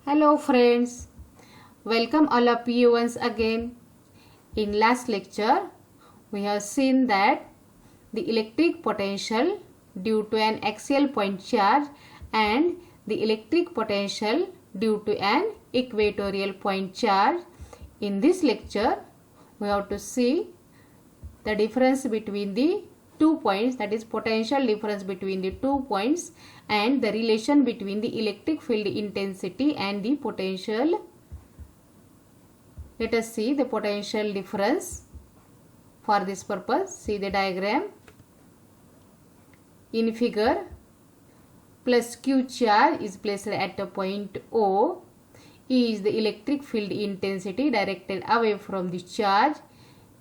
Hello friends, welcome all of you once again. In last lecture, we have seen that the electric potential due to an axial point charge and the electric potential due to an equatorial point charge. In this lecture, we have to see the difference between the 2 points, that is potential difference between the 2 points, and the relation between the electric field intensity and the potential. Let us see the potential difference. For this purpose, see the diagram. In figure, plus Q charge is placed at a point O. E is the electric field intensity directed away from the charge.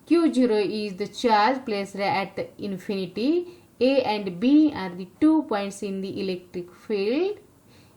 Q0 is the charge placed at infinity. A and B are the 2 points in the electric field.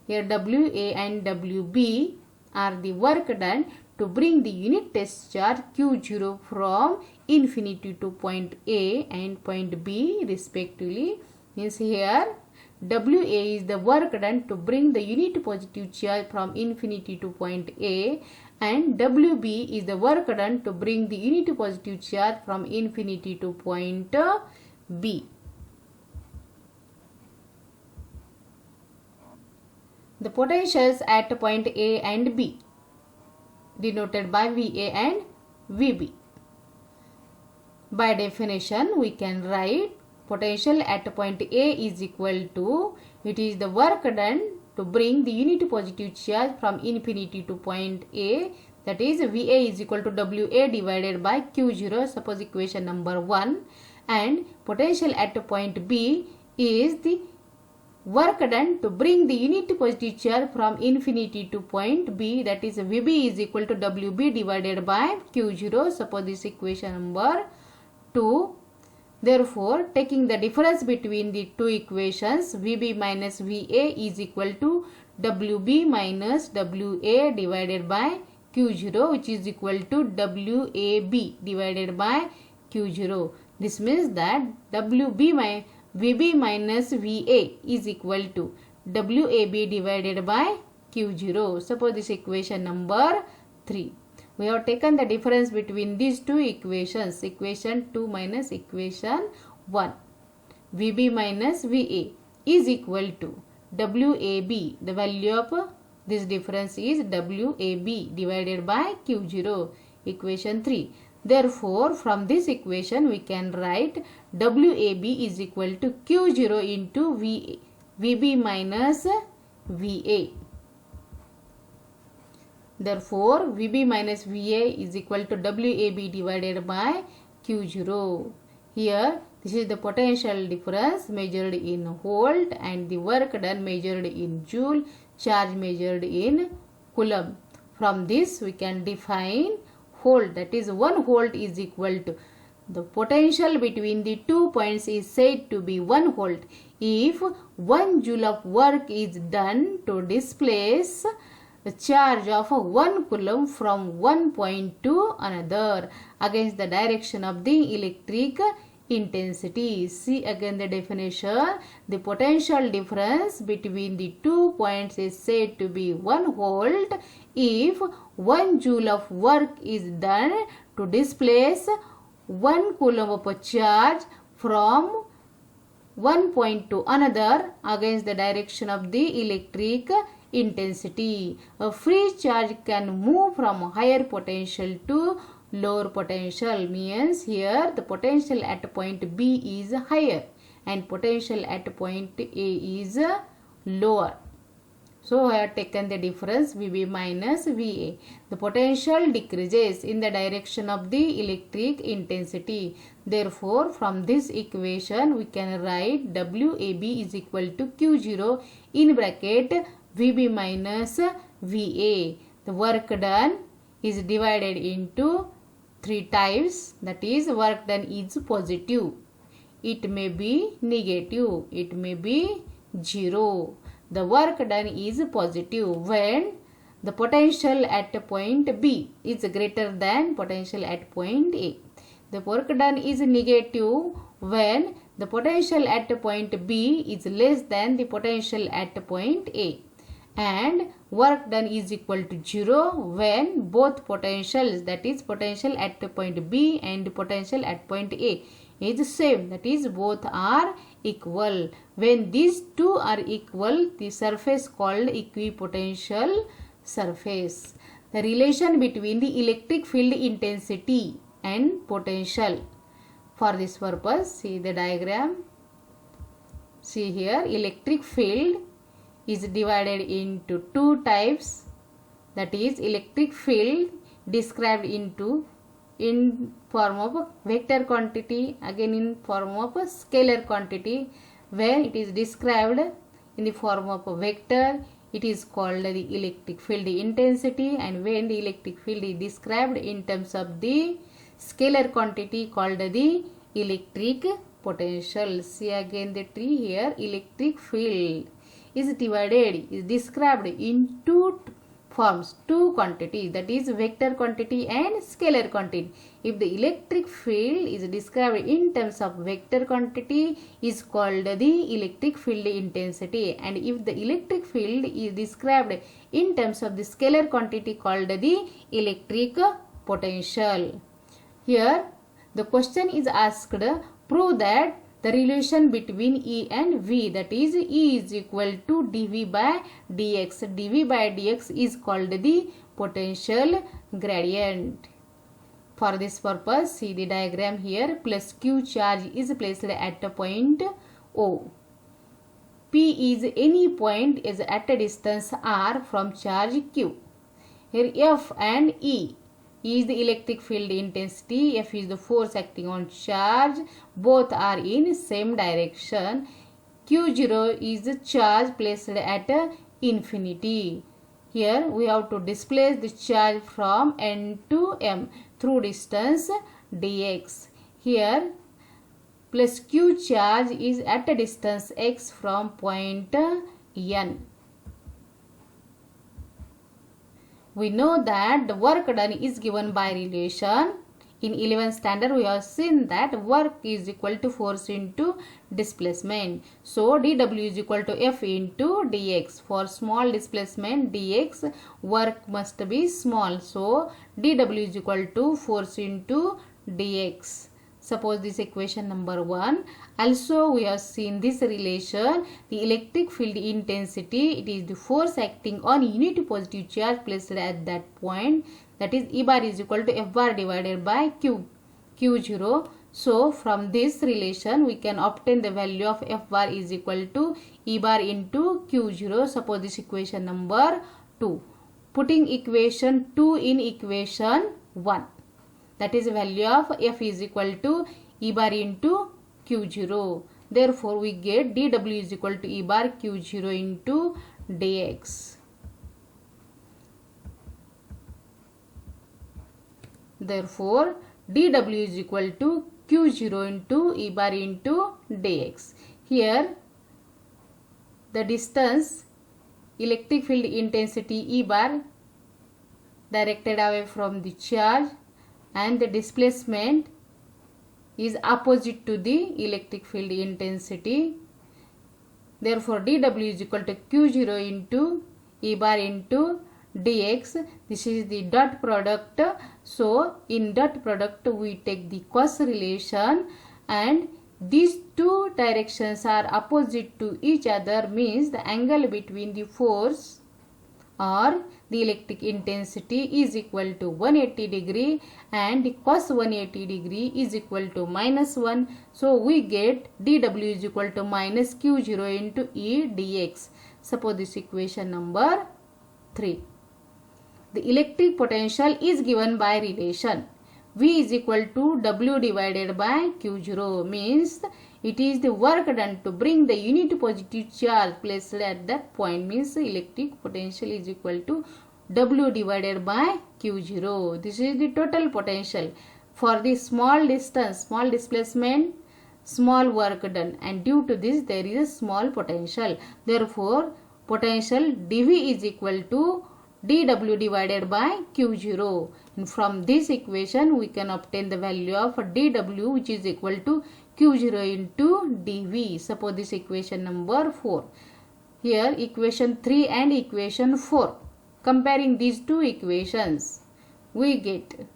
Here WA and WB are the work done to bring the unit test charge Q0 from infinity to point A and point B respectively. Means here WA is the work done to bring the unit positive charge from infinity to point A, and WB is the work done to bring the unit positive charge from infinity to point B. The potentials at point A and B denoted by VA and VB. By definition, we can write potential at point A is equal to, it is the work done to bring the unit positive charge from infinity to point A, that is VA is equal to WA divided by Q0, suppose equation number 1, and potential at point B is the work done to bring the unit positive charge from infinity to point B, that is VB is equal to WB divided by Q0, suppose this equation number 2. Therefore, taking the difference between the two equations, VB minus VA is equal to WB minus WA divided by Q0, which is equal to WAB divided by Q0. This means that VB minus VA is equal to WAB divided by Q0. Suppose this equation number 3. We have taken the difference between these two equations, equation 2 minus equation 1. VB minus VA is equal to WAB. The value of this difference is WAB divided by Q0, equation 3. Therefore, from this equation we can write WAB is equal to Q0 into VB minus VA. Therefore, VB minus VA is equal to WAB divided by Q0. Here, this is the potential difference measured in volt and the work done measured in joule, charge measured in coulomb. From this, we can define volt, that is 1 volt is equal to, the potential between the 2 points is said to be 1 volt if 1 joule of work is done to displace the charge of 1 coulomb from one point to another against the direction of the electric intensity. See again the definition. The potential difference between the 2 points is said to be 1 volt if 1 joule of work is done to displace 1 coulomb of a charge from one point to another against the direction of the electric intensity. A free charge can move from higher potential to lower potential, means here the potential at point B is higher and potential at point A is lower. So I have taken the difference VB minus VA. The potential decreases in the direction of the electric intensity. Therefore, from this equation we can write WAB is equal to Q0 in bracket VB minus VA. The work done is divided into 3 types, that is work done is positive, it may be negative, it may be 0. The work done is positive when the potential at point B is greater than potential at point A. The work done is negative when the potential at point B is less than the potential at point A. and work done is equal to 0 when both potentials, that is potential at point B and potential at point A, is same, that is both are equal. When these two are equal, the surface called equipotential surface. The relation between the electric field intensity and potential. For this purpose, see the diagram. See here, electric field is divided into two types, that is electric field described in form of vector quantity, again in form of a scalar quantity. Where it is described in the form of a vector, it is called the electric field intensity, and when the electric field is described in terms of the scalar quantity, called the electric potential. See again the tree here, electric field is described in two forms, two quantities, that is vector quantity and scalar quantity. If the electric field is described in terms of vector quantity, is called the electric field intensity, and if the electric field is described in terms of the scalar quantity, called the electric potential. Here the question is asked, prove that the relation between E and V, that is E is equal to dV by dx. dV by dx is called the potential gradient. For this purpose, see the diagram here, plus Q charge is placed at a point O. P is any point is at a distance R from charge Q. Here F and E is the electric field intensity, F is the force acting on charge, both are in same direction. Q0 is the charge placed at infinity. Here we have to displace the charge from N to M through distance dx. Here plus Q charge is at a distance x from point N. We know that the work done is given by relation. In 11th standard, we have seen that work is equal to force into displacement. So, dW is equal to F into dx. For small displacement dx, work must be small. So, dW is equal to force into dx. Suppose this equation number 1. Also, we have seen this relation, the electric field intensity, it is the force acting on unit positive charge placed at that point, that is E bar is equal to F bar divided by Q0. So, from this relation, we can obtain the value of F bar is equal to E bar into Q0. Suppose this equation number 2. Putting equation 2 in equation 1. That is the value of F is equal to E bar into Q0. Therefore, we get dW is equal to E bar Q0 into dx. Therefore, dW is equal to Q0 into E bar into dx. Here, the distance, electric field intensity E bar directed away from the charge, and the displacement is opposite to the electric field intensity. Therefore, dW is equal to Q0 into E bar into dx. This is the dot product. So, in dot product, we take the cos relation, and these two directions are opposite to each other, means the angle between the force or the electric intensity is equal to 180 degree, and the cos 180 degree is equal to -1. So, we get dW is equal to minus Q0 into E dx. Suppose this equation number 3. The electric potential is given by relation. V is equal to W divided by Q0, means it is the work done to bring the unit positive charge placed at that point, means electric potential is equal to W divided by Q0. This is the total potential. For the small distance, small displacement, small work done, and due to this there is a small potential. Therefore, potential dV is equal to dW divided by Q0. And from this equation we can obtain the value of dW, which is equal to Q0 into dV. Suppose this equation number 4. Here equation 3 and equation 4. Comparing these two equations, we get,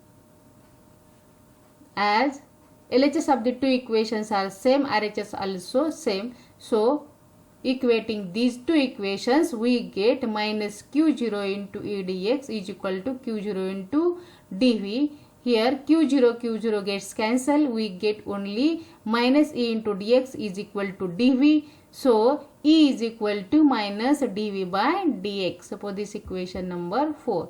as LHS of the two equations are same, RHS also same. So equating these two equations, we get minus Q0 into E dx is equal to Q0 into dV. Here Q0 gets cancelled. We get only minus E into dx is equal to dV. So E is equal to minus dV by dx. Suppose this equation number 4.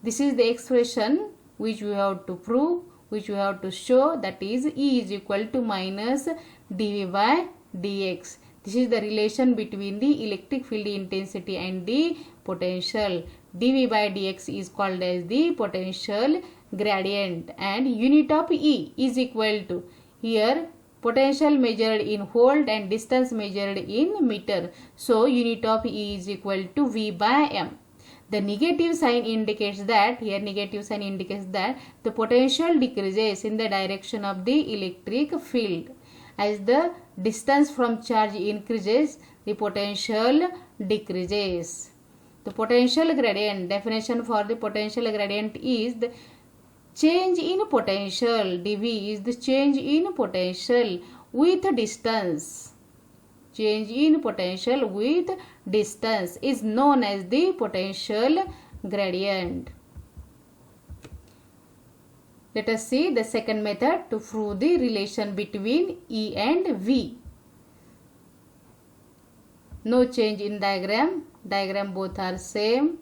This is the expression which we have to prove, which we have to show, that is E is equal to minus dV by dx. This is the relation between the electric field intensity and the potential. dV by dx is called as the potential gradient, and unit of E is equal to, here potential measured in volt and distance measured in meter. So unit of E is equal to V by M. The negative sign indicates that, here negative sign indicates that the potential decreases in the direction of the electric field. As the distance from charge increases, the potential decreases. The potential gradient, definition for the potential gradient is the change in potential. dV is the change in potential with distance. Change in potential with distance is known as the potential gradient. Let us see the second method to prove the relation between E and V. No change in diagram. Diagram both are same.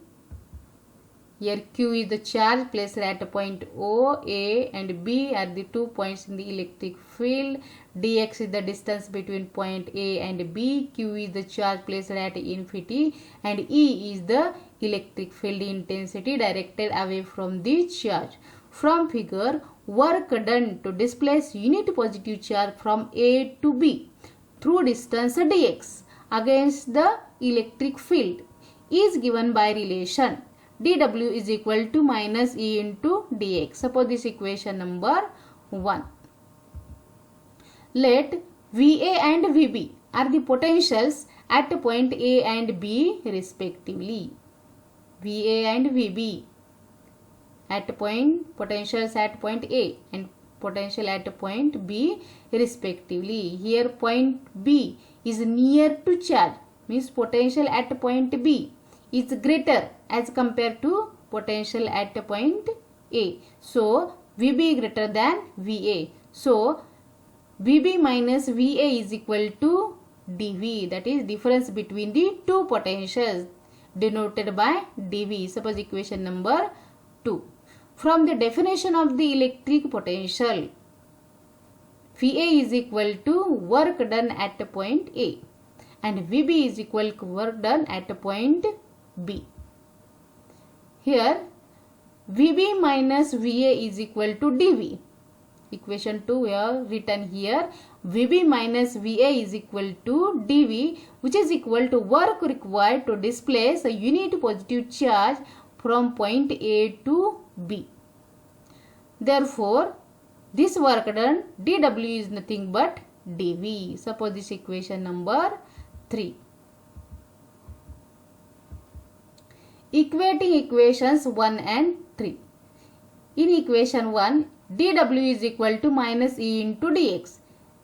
Here Q is the charge placed at point O, A and B are the 2 points in the electric field. Dx is the distance between point A and B. Q is the charge placed at infinity, and E is the electric field intensity directed away from the charge. From figure, work done to displace unit positive charge from A to B through distance dx against the electric field is given by relation dw is equal to minus E into dx. Suppose this equation number 1. Let VA and VB are the potentials at point A and B respectively. VA and VB at potentials at point A and potential at point B respectively. Here point B is near to charge, means potential at point B is greater as compared to potential at point A. So VB greater than VA. So VB minus VA is equal to dV, that is difference between the two potentials denoted by dV. Suppose equation number 2. From the definition of the electric potential, VA is equal to work done at point A and VB is equal to work done at point B. Here VB minus VA is equal to dV. Equation 2 we have written here. VB minus VA is equal to dV, which is equal to work required to displace a unit positive charge from point A to B. Therefore, this work done dW is nothing but dV. Suppose this equation number 3. Equating equations 1 and 3. In equation 1, dW is equal to minus E into dx,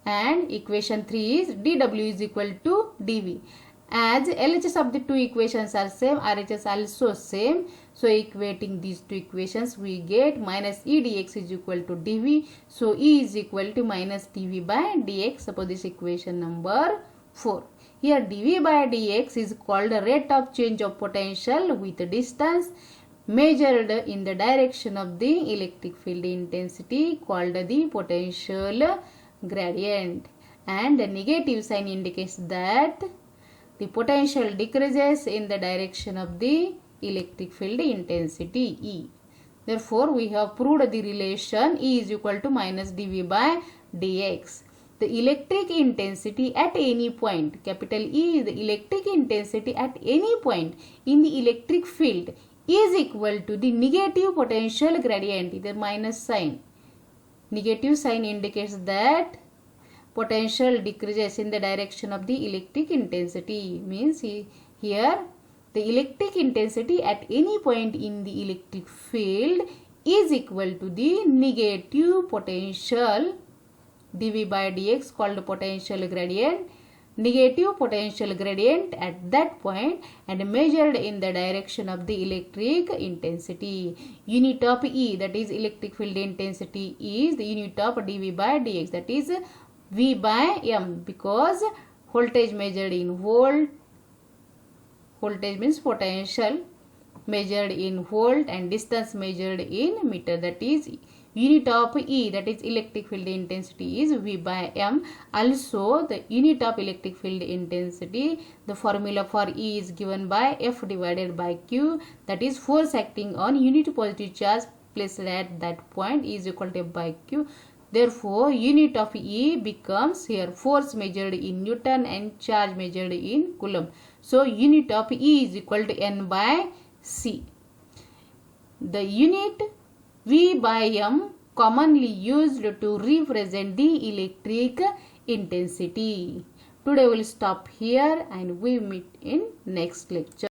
and equation 3 is dW is equal to dV. As LHS of the two equations are same, RHS also same. So equating these two equations, we get minus E dx is equal to dV. So E is equal to minus dV by dx. Suppose this equation number 4. Here dV by dx is called the rate of change of potential with distance measured in the direction of the electric field intensity, called the potential gradient, and the negative sign indicates that the potential decreases in the direction of the electric field intensity E. Therefore, we have proved the relation E is equal to minus dV by dx. The electric intensity at any point, capital E is the electric intensity at any point in the electric field, is equal to the negative potential gradient, either minus sign. Negative sign indicates that potential decreases in the direction of the electric intensity, means Here, the electric intensity at any point in the electric field is equal to the negative potential dV by dx called potential gradient, negative potential gradient at that point and measured in the direction of the electric intensity. Unit of E, that is electric field intensity, is the unit of dV by dx, that is V by M, because voltage measured in volt, voltage means potential measured in volt and distance measured in meter, that is unit of E, that is electric field intensity, is V by M. Also the unit of electric field intensity, the formula for E is given by F divided by Q, that is force acting on unit positive charge placed at that point is equal to F by Q. Therefore, unit of E becomes here force measured in Newton and charge measured in Coulomb. So, unit of E is equal to N by C. The unit V by M commonly used to represent the electric intensity. Today we will stop here and we meet in next lecture.